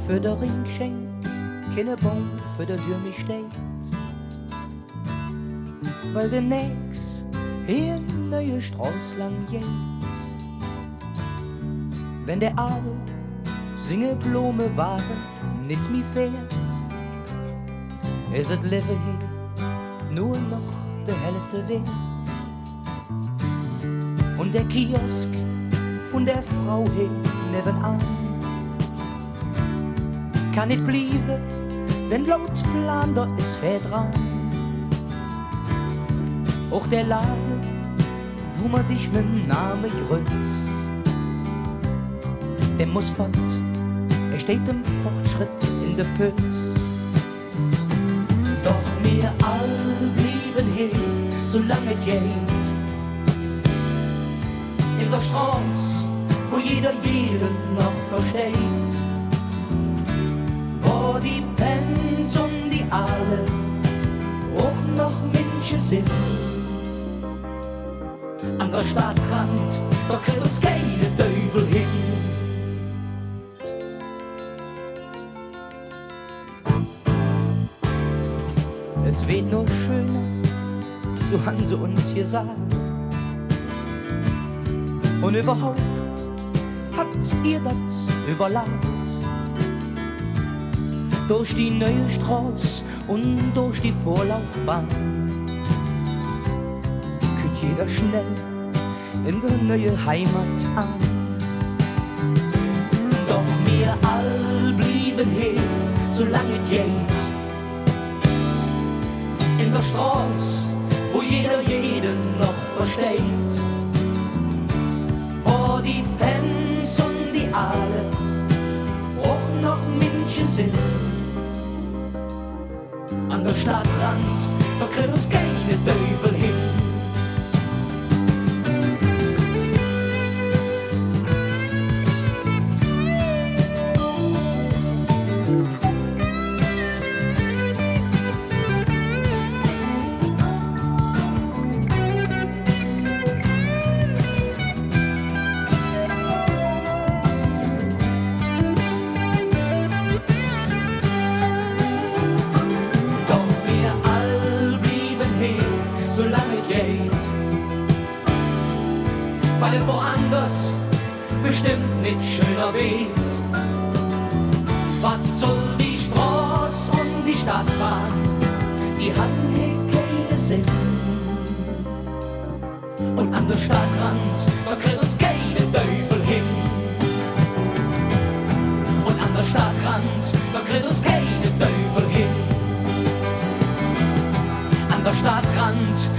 für der Ring schenkt, keine Baum für der Tür mich steht. Weil demnächst hier ein neue Straß lang geht. Wenn der Au singe Blume waren nicht mi fährt, is het Leben hier nur noch der Hälfte wert. Und der Kiosk von der Frau hier nebenan kann nicht blieben, denn laut Plan da ist wer dran. Auch der Laden, wo man dich mit Namen grüßt, der muss fort, er steht im Fortschritt in der Füß. Doch wir all blieben hier, solange es geht. In der Straße, wo jeder jeden noch versteht. Wo die Pens und die alle auch noch Menschen sind. An der Stadtrand, da kriegt uns keine Teufel hin. Es wird nur schöner, so haben sie uns gesagt. Und überhaupt habt ihr das überlacht. Durch die neue Straße und durch die Vorlaufbahn kommt jeder schnell in der neue Heimat an. Doch wir all blieben hier, solange es geht. In der Straße, wo jeder jeden noch versteht. Wo die Pens und die alle auch noch Menschen sind. An der Stadtrand, da kriegt uns keine Teufel hin. Solange es geht, weil es woanders bestimmt nicht schöner weht. Was soll die Straße und die Stadtbahn, die haben hier keine Sinn. Und an der Stadtrand, da kriegt uns keine Teufel hin. Und an der Stadtrand, da kriegt uns keine Teufel hin. An der Stadtrand,